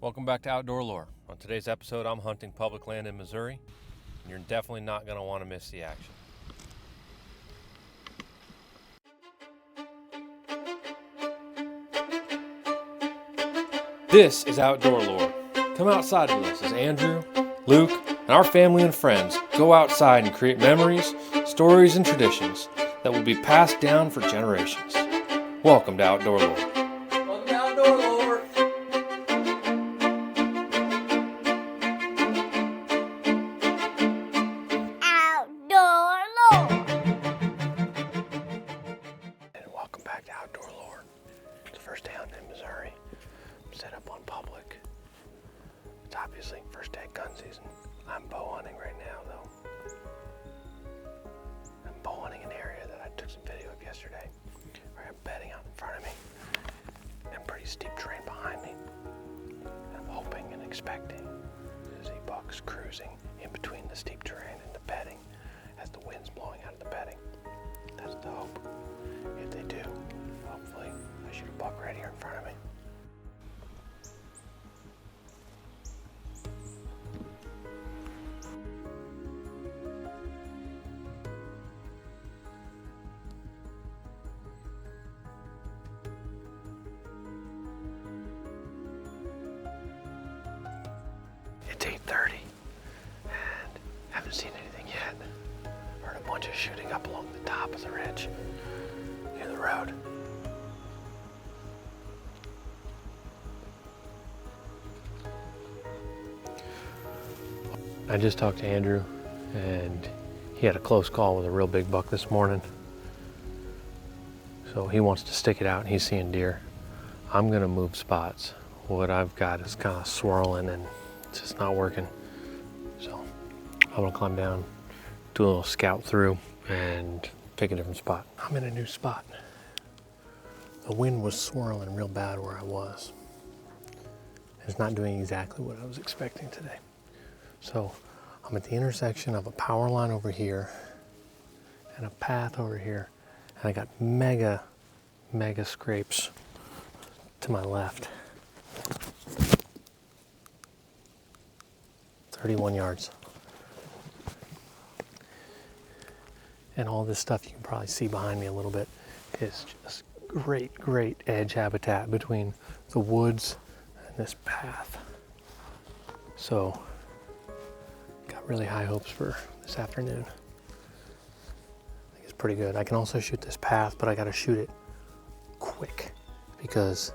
Welcome back to Outdoor Lore. On today's episode, I'm hunting public land in Missouri, and you're definitely not going to want to miss the action. This is Outdoor Lore. Come outside with us as Andrew, Luke, and our family and friends go outside and create memories, stories, and traditions that will be passed down for generations. Welcome to Outdoor Lore. Welcome to Outdoor Lore. Outdoor Lore. And welcome back to Outdoor Lore. It's the first day hunting in Missouri. I'm set up on public. It's obviously first day of gun season. I'm bow hunting right now, though. I'm bow hunting an area that I took some video of yesterday. I have bedding out in front of me and pretty steep terrain behind me. I'm hoping and expecting to see bucks cruising in between the steep terrain and the bedding as the wind's blowing out of the bedding. That's the hope. If they do, hopefully I shoot a buck right here in front of me. It's 8:30 and haven't seen anything yet. Heard a bunch of shooting up along the top of the ridge near the road. I just talked to Andrew and he had a close call with a real big buck this morning. So he wants to stick it out and he's seeing deer. I'm gonna move spots. What I've got is kind of swirling and it's just not working. So I'm gonna climb down, do a little scout through and pick a different spot. I'm in a new spot. The wind was swirling real bad where I was. It's not doing exactly what I was expecting today. So I'm at the intersection of a power line over here and a path over here. And I got mega scrapes to my left. 31 yards. And all this stuff you can probably see behind me a little bit is just great edge habitat between the woods and this path. So, got really high hopes for this afternoon. I think it's pretty good. I can also shoot this path, but I gotta shoot it quick because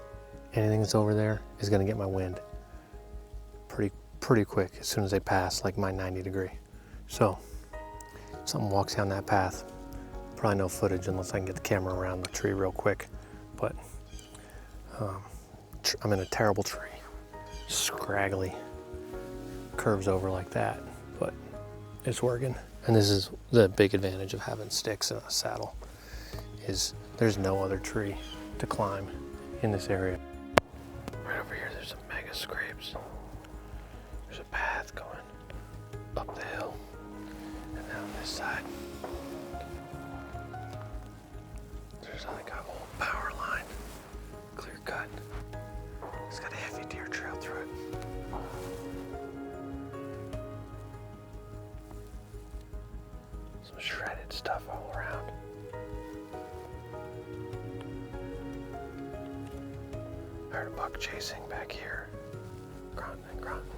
anything that's over there is gonna get my wind pretty quick as soon as they pass like my 90 degree. So if something walks down that path, probably no footage unless I can get the camera around the tree real quick. But I'm in a terrible tree, scraggly, curves over like that, but it's working. And this is the big advantage of having sticks in a saddle is there's no other tree to climb in this area. Right over here there's some mega scrapes. There's a path going up the hill and down this side. There's like a whole power line, clear cut. It's got a heavy deer trail through it. Some shredded stuff all around. I heard a buck chasing back here. Grunting and grunting.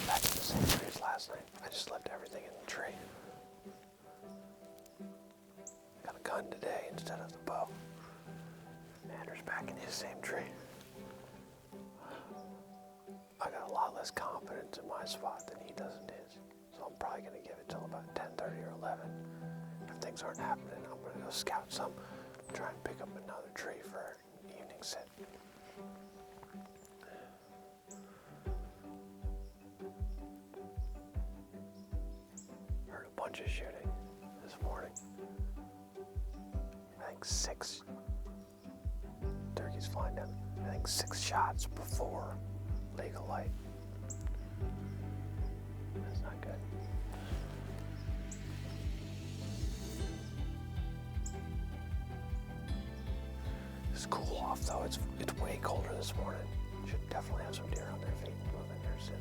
Back in the same tree as last night. I just left everything in the tree. Got a gun today instead of the bow. Andrew's back in his same tree. I got a lot less confidence in my spot than he does in his. So I'm probably gonna give it till about 10:30 or 11. If things aren't happening, I'm going to go scout some, try and pick up another tree for an evening sit. Heard a bunch of shooting this morning. I think 6 turkeys flying down. I think 6 shots before legal light. That's not good. It's cool off though. It's way colder this morning. Should definitely have some deer on their feet and moving here soon.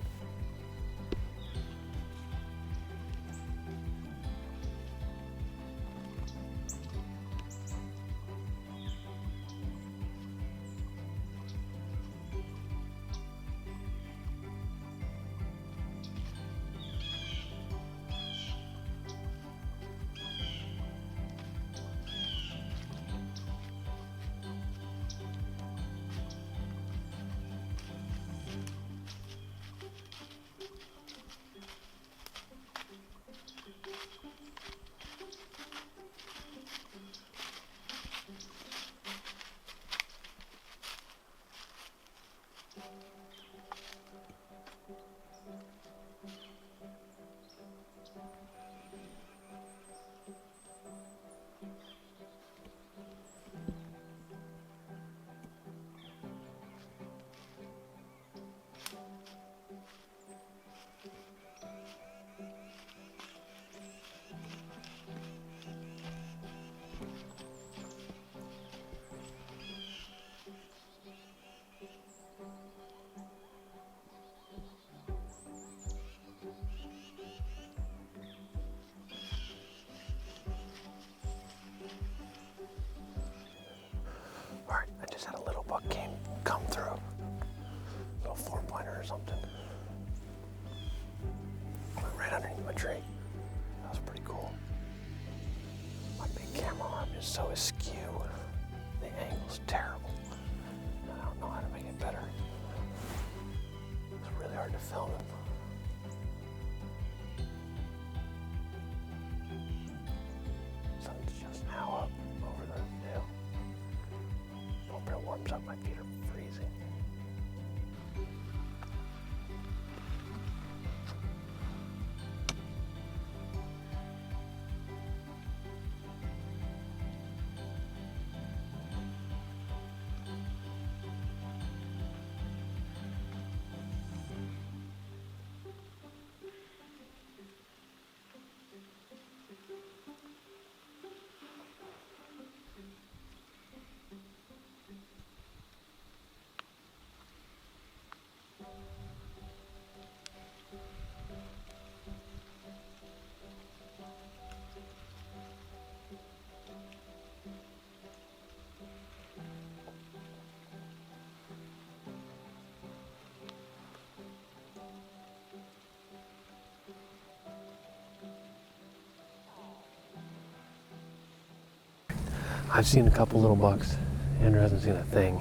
Alright, I just had a little buck come through. A little 4-pointer or something. Went right underneath my tree. That was pretty cool. My big camera arm is so askew. The angle's terrible. I don't know how to make it better. It's really hard to film him. Sun's just now up over the hill. Hope it warms up. My feet are freezing. I've seen a couple little bucks. Andrew hasn't seen a thing.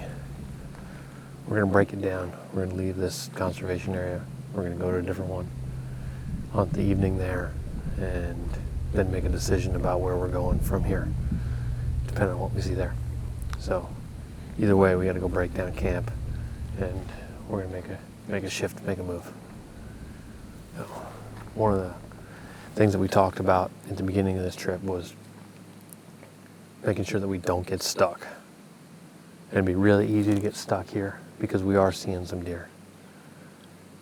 We're gonna break it down. We're gonna leave this conservation area. We're gonna go to a different one, hunt the evening there, and then make a decision about where we're going from here, depending on what we see there. So either way, we gotta go break down camp, and we're gonna make a shift, make a move. So, one of the things that we talked about at the beginning of this trip was making sure that we don't get stuck. It'd be really easy to get stuck here because we are seeing some deer.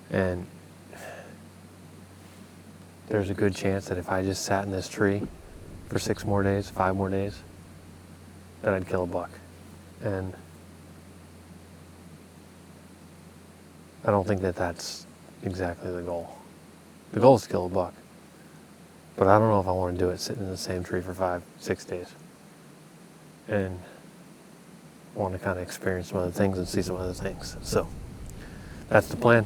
And there's a good chance that if I just sat in this tree for 6 more days, 5 more days, that I'd kill a buck. And I don't think that that's exactly the goal. The goal is to kill a buck. But I don't know if I want to do it sitting in the same tree for 5, 6 days. And want to kind of experience some other things and see some other things. So that's the plan.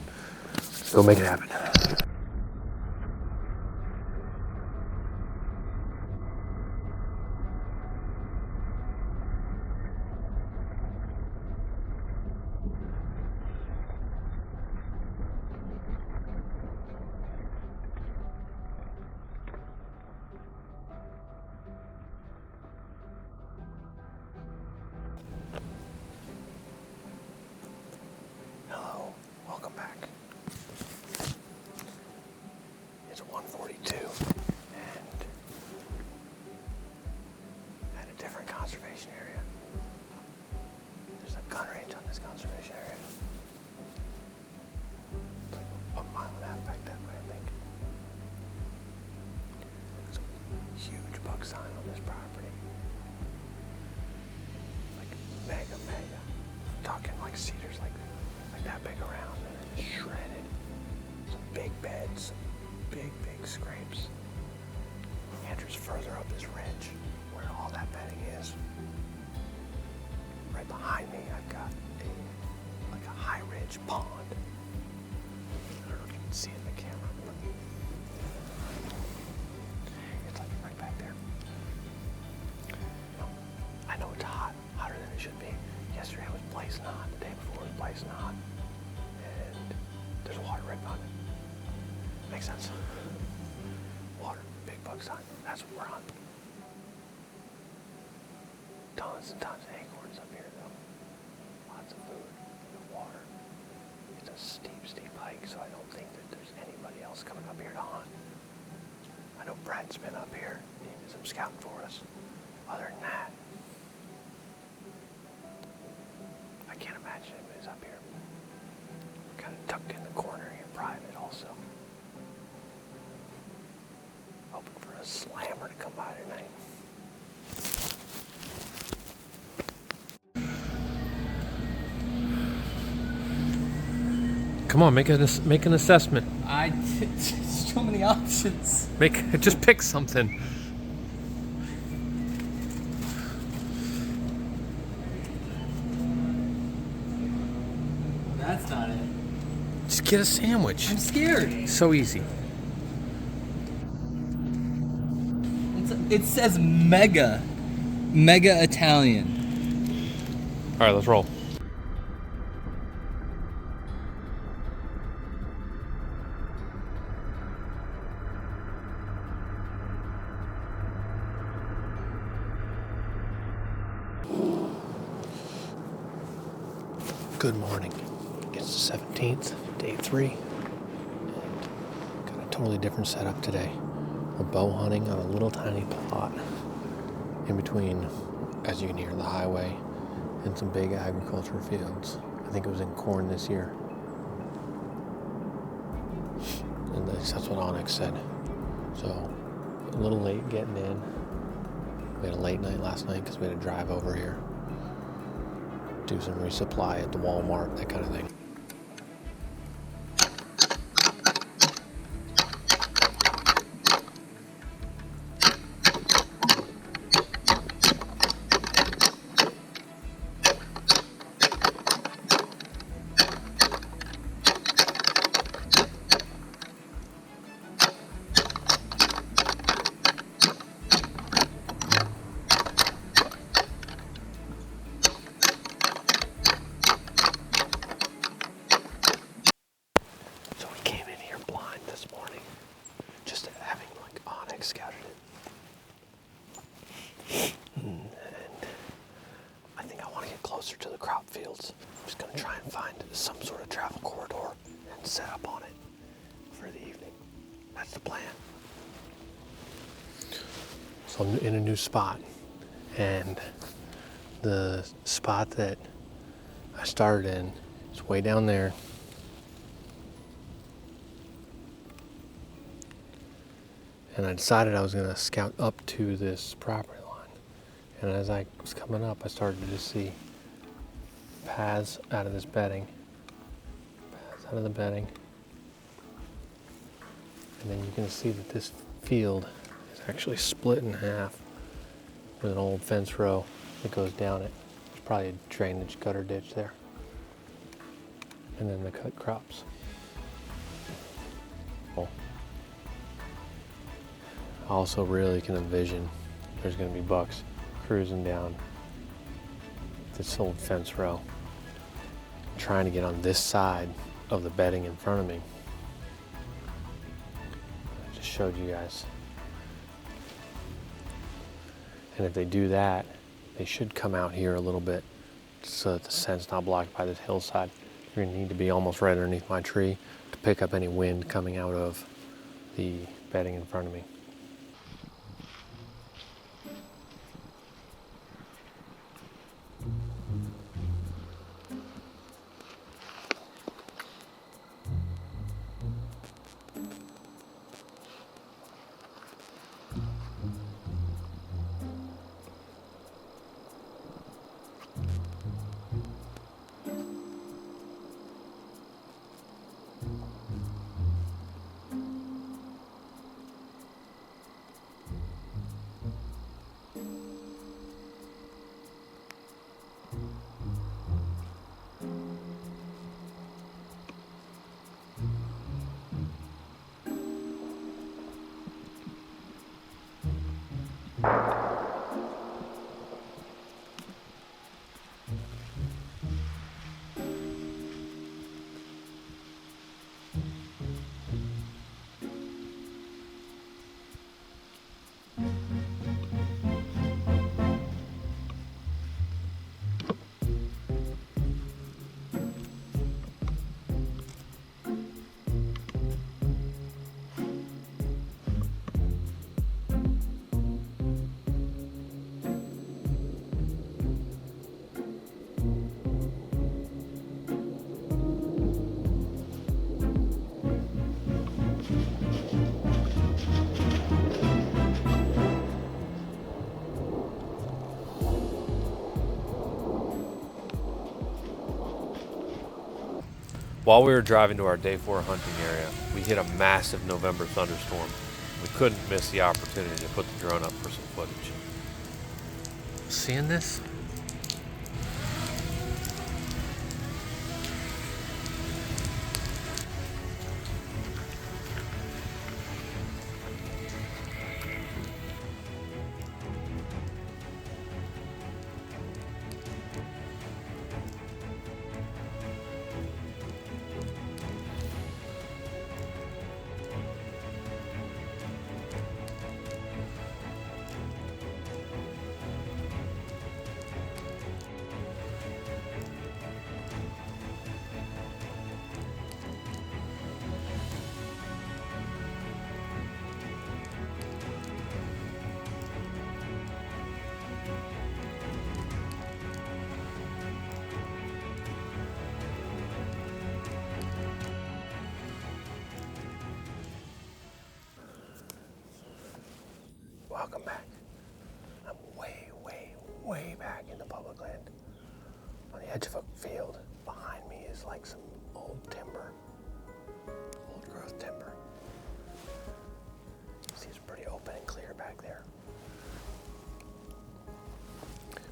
Let's go make it happen. too. And at a different conservation area. There's a gun range on this conservation area. It's like a mile and a half back that way, I think. There's a huge buck sign on this property. Like mega. I'm talking like cedars like that big around and then shredded. Some big beds, some big scrapes. Andrew's further up this ridge where all that bedding is. Right behind me, I've got a high ridge pond. I don't know if you can see it in the camera, but it's like right back there. I know it's hot, hotter than it should be. Yesterday it was blazing hot, the day before it was blazing hot. And there's water right behind it. Makes sense. Water, big buck sign, that's what we're on. Tons and tons of acorns up here though. Lots of food, and water. It's a steep hike, so I don't think that there's anybody else coming up here to hunt. I know Brad's been up here, he did some scouting for us. Other than that, I can't imagine anybody's up here. We're kind of tucked in the corner here, private also. Hoping for a slammer to come by tonight. Come on, make an assessment. So many options. Just pick something. That's not it. Just get a sandwich. I'm scared. So easy. It says mega Italian. All right, let's roll. Good morning. It's the 17th, day 3. And got a totally different setup today. We're bow hunting on a little tiny plot in between, as you can hear, the highway and some big agriculture fields. I think it was in corn this year. And that's what Onyx said. So, a little late getting in. We had a late night last night because we had to drive over here. Do some resupply at the Walmart, that kind of thing. Scouted it. And I think I want to get closer to the crop fields. I'm just going to try and find some sort of travel corridor and set up on it for the evening. That's the plan. So I'm in a new spot, and the spot that I started in is way down there. And I decided I was going to scout up to this property line. And as I was coming up, I started to just see paths out of this bedding. Paths out of the bedding. And then you can see that this field is actually split in half with an old fence row that goes down it. There's probably a drainage gutter ditch there. And then the cut crops. I also really can envision there's going to be bucks cruising down this old fence row, trying to get on this side of the bedding in front of me. I just showed you guys. And if they do that, they should come out here a little bit so that the scent's not blocked by this hillside. You're going to need to be almost right underneath my tree to pick up any wind coming out of the bedding in front of me. While we were driving to our day 4 hunting area, we hit a massive November thunderstorm. We couldn't miss the opportunity to put the drone up for some footage. Seeing this? Welcome back. I'm way back in the public land. On the edge of a field. Behind me is like some old timber. Old growth timber. Seems pretty open and clear back there.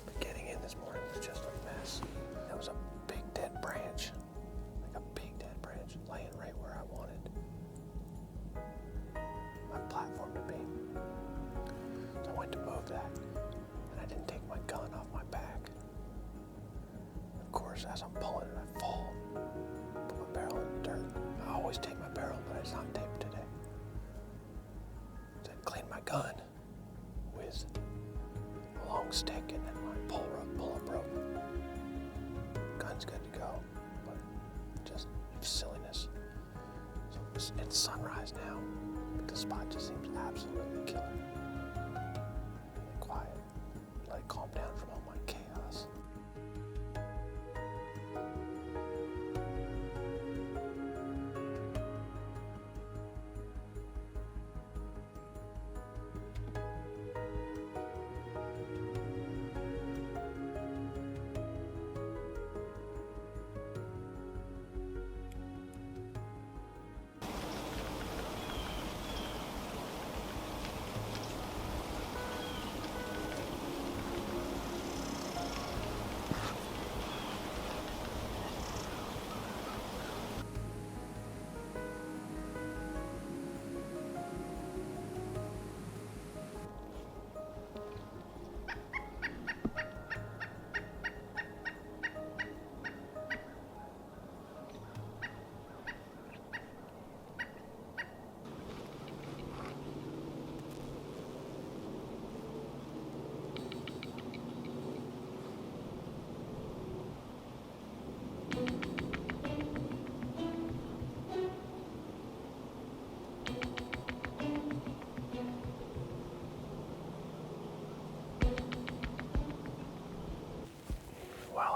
But getting in this morning was just a mess. There was a big dead branch. Like a big dead branch laying right where I wanted my platform to be. So I went to move that, and I didn't take my gun off my back. Of course, as I'm pulling it, I fall. Put my barrel in the dirt. I always take my barrel, but it's not taped today. So I cleaned my gun with a long stick and then my pull-up rope. Gun's good to go, but just silliness. So it's sunrise now, but the spot just seems absolutely killer. Quiet. Let it calm down from all my chaos.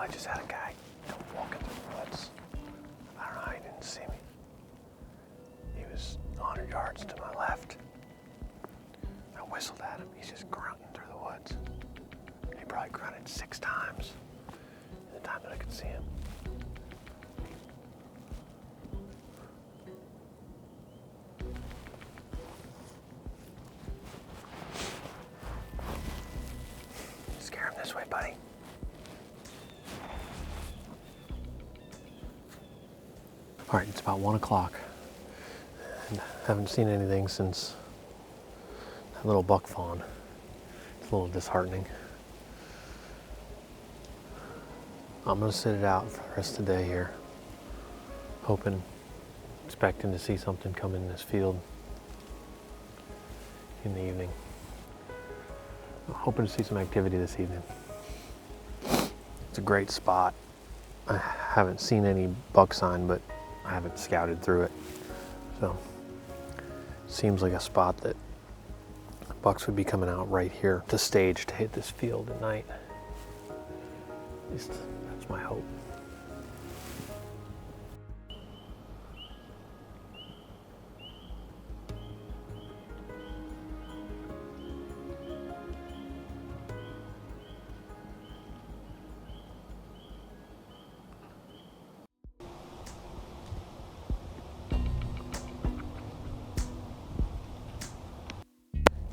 I just had a guy walking through the woods. I don't know how he didn't see me. He was 100 yards to my left. I whistled at him. He's just grunting through the woods. He probably grunted 6 times in the time that I could see him. Scare him this way, buddy. All right, it's about 1 o'clock. And I haven't seen anything since that little buck fawn. It's a little disheartening. I'm gonna sit it out for the rest of the day here, hoping, expecting to see something come in this field in the evening. I'm hoping to see some activity this evening. It's a great spot. I haven't seen any buck sign, but I haven't scouted through it. So, seems like a spot that bucks would be coming out right here to stage to hit this field at night. At least that's my hope.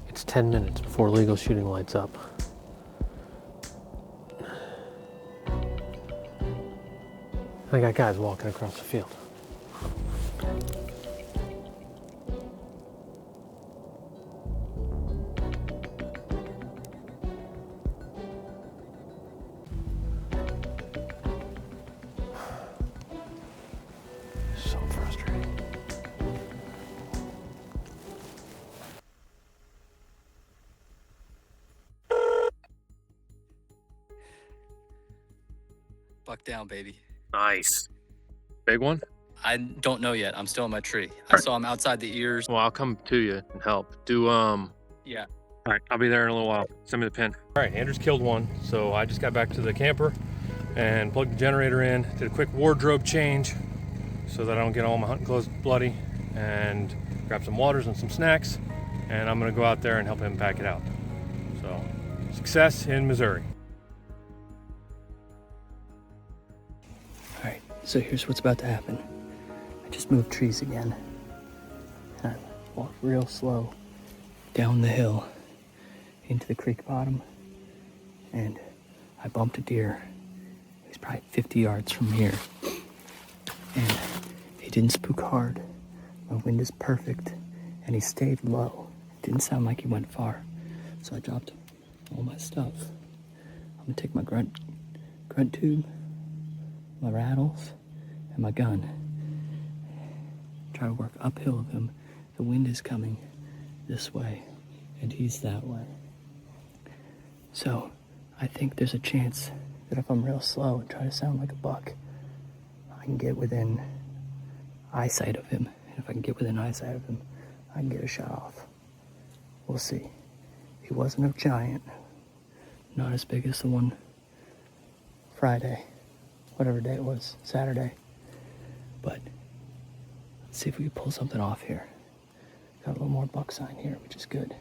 It's 10 minutes before legal shooting lights up. I got guys walking across the field. So frustrating. Buck down, baby. Nice. Big one? I don't know yet. I'm still in my tree. I saw him outside the ears. Well, I'll come to you and help. Yeah. All right, I'll be there in a little while. Send me the pin. All right, Andrew's killed one, so I just got back to the camper and plugged the generator in, did a quick wardrobe change so that I don't get all my hunting clothes bloody, and grab some waters and some snacks, and I'm gonna go out there and help him pack it out. So, success in Missouri. Alright, so here's what's about to happen. I just moved trees again. And I walked real slow down the hill into the creek bottom, and I bumped a deer. He's probably 50 yards from here. And he didn't spook hard. My wind is perfect, and he stayed low. It didn't sound like he went far. So I dropped all my stuff. I'm gonna take my grunt tube, my rattles, and my gun. Try to work uphill of him. The wind is coming this way, and he's that way. So I think there's a chance that if I'm real slow and try to sound like a buck, I can get within eyesight of him. And if I can get within eyesight of him, I can get a shot off. We'll see. He wasn't a giant, not as big as the one Friday, whatever day it was, Saturday. But let's see if we can pull something off here. Got a little more buck sign here, which is good.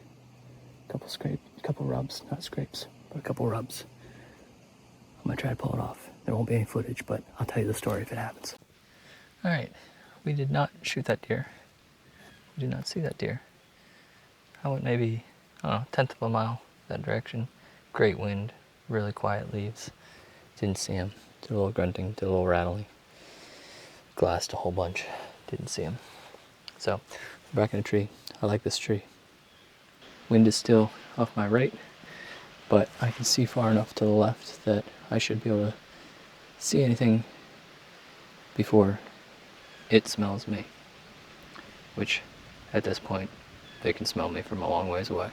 Couple rubs, not scrapes, but a couple rubs. I'm gonna try to pull it off. There won't be any footage, but I'll tell you the story if it happens. All right, we did not shoot that deer. We did not see that deer. I went maybe, I don't know, 1/10 of a mile that direction. Great wind, really quiet leaves. Didn't see him. Did a little grunting, did a little rattling. Glassed a whole bunch. Didn't see him. So, I'm back in a tree. I like this tree. Wind is still off my right, but I can see far enough to the left that I should be able to see anything before it smells me. Which, at this point, they can smell me from a long ways away.